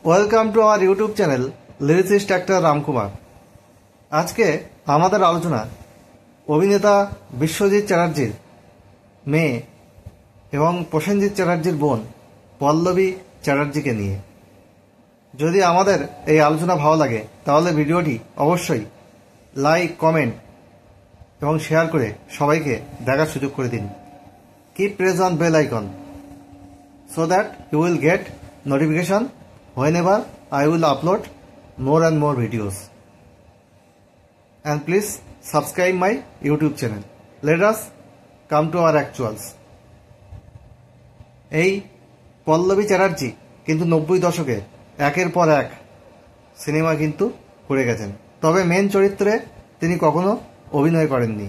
Welcome to our YouTube channel lyricist actor Ramkumar. আজকে আমাদের আলোচনা অভিনেতা বিশ্বজিৎ চ্যাটার্জির মেয়ে এবং প্রসেনজিৎ চ্যাটার্জির বোন পল্লবী চ্যাটার্জিকে নিয়ে। যদি আমাদের এই আলোচনা ভালো লাগে তাহলে ভিডিওটি অবশ্যই লাইক, কমেন্ট এবং শেয়ার করে সবাইকে দেখার সুযোগ করে দিন। Keep press on bell icon so that you will get notification whenever I will upload more and more videos. And please subscribe my YouTube channel. Let us come to our actuals. এই পল্লবী চ্যাটার্জি কিন্তু 90 দশকে একের পর এক cinema কিন্তু করে গেছেন, তবে মেন চরিত্রে তিনি কখনো অভিনয় করেননি।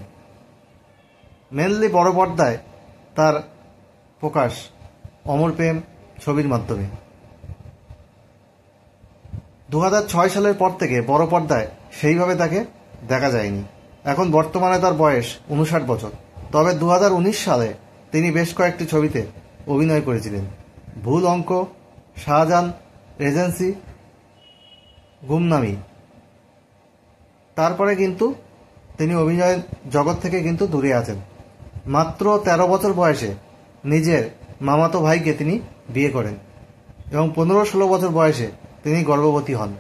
মেনলি বড় পর্দায় তার প্রকাশ অমর প্রেম ছবির মাধ্যমে। 2006 সালের পর থেকে বড় পর্দায় সেইভাবে তাকে দেখা যায়নি। এখন বর্তমানে তার বয়স 59 বছর। তবে 2019 সালে তিনি বেশ কয়েকটি ছবিতে অভিনয় করেছিলেন। ভুল অঙ্ক, শাহজাহান এজেন্সি, গুমনামি। তারপরে কিন্তু তিনি অভিনয়ের জগৎ থেকে কিন্তু দূরে আছেন। মাত্র 13 বছর বয়সে নিজের মামাতো ভাইকে তিনি বিয়ে করেন এবং 15-16 বছর বয়সে তিনি গর্ভবতী হন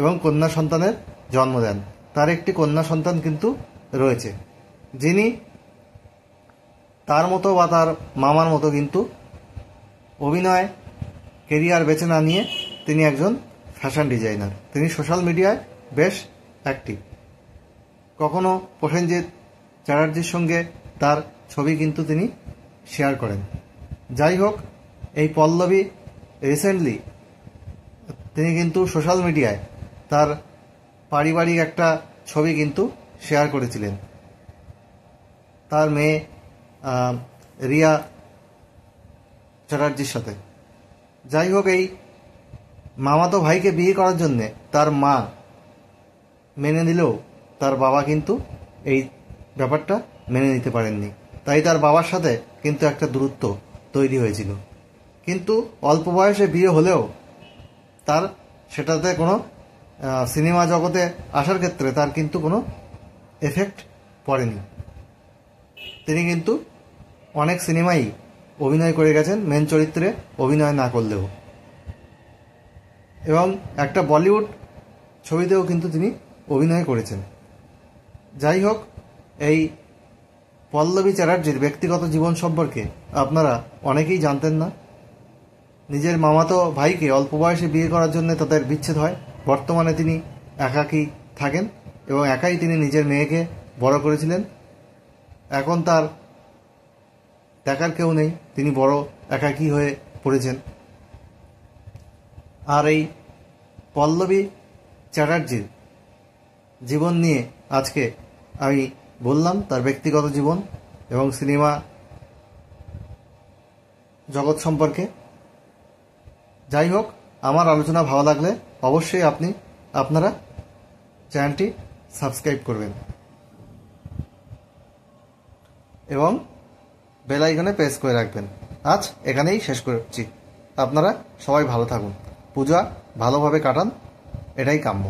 এবং কন্যা সন্তানের জন্ম দেন। তার একটি কন্যা সন্তান কিন্তু রয়েছে, যিনি তার মতো বা তার মামার মতো কিন্তু অভিনয় কেরিয়ার বেছে না নিয়ে তিনি একজন ফ্যাশন ডিজাইনার। তিনি সোশ্যাল মিডিয়ায় বেশ অ্যাক্টিভ। কখনো প্রসেনজিৎ চ্যাটার্জির সঙ্গে তার ছবি কিন্তু তিনি শেয়ার করেন। যাই হোক, এই পল্লবী রিসেন্টলি তিনি কিন্তু সোশ্যাল মিডিয়ায় তার পারিবারিক একটা ছবি কিন্তু শেয়ার করেছিলেন তার মেয়ে রিয়া চ্যাটার্জির সাথে। যাই হোক, এই মামাতো ভাইকে বিয়ে করার জন্যে তার মা মেনে নিলেও তার বাবা কিন্তু এই ব্যাপারটা মেনে নিতে পারেননি। তাই তার বাবার সাথে কিন্তু একটা দূরত্ব তৈরি হয়েছিল। কিন্তু অল্প বয়সে বিয়ে হলেও তার সেটাতে কোনো সিনেমা জগতে আসার ক্ষেত্রে তার কিন্তু কোনো এফেক্ট পড়েনি। তিনি কিন্তু অনেক সিনেমাই অভিনয় করে গেছেন, মেন চরিত্রে অভিনয় না করলেও, এবং একটা বলিউড ছবিতেও কিন্তু তিনি অভিনয় করেছেন। যাই হোক, এই পল্লবী চ্যাটার্জির ব্যক্তিগত জীবন সম্পর্কে আপনারা অনেকেই জানতেন না। নিজের মামাতো ভাইকে অল্প বয়সে বিয়ে করার জন্য তাদের বিচ্ছেদ হয়। বর্তমানে তিনি একাকী থাকেন এবং একাই তিনি নিজের মেয়েকে বড় করেছিলেন। এখন তার দেখার কেউ নেই, তিনি বড় একাকী হয়ে পড়েছেন। আর এই পল্লবী চ্যাটার্জির জীবন নিয়ে আজকে আমি বললাম, তার ব্যক্তিগত জীবন এবং সিনেমা জগৎ সম্পর্কে। যাই হোক, আমার আলোচনা ভালো লাগলে অবশ্যই আপনারা চ্যানেলটি সাবস্ক্রাইব করবেন এবং বেল আইকনে প্রেস করে রাখবেন। আজ এখানেই শেষ করছি। আপনারা সবাই ভালো থাকুন, পূজা ভালোভাবে কাটান, এটাই কাম্য।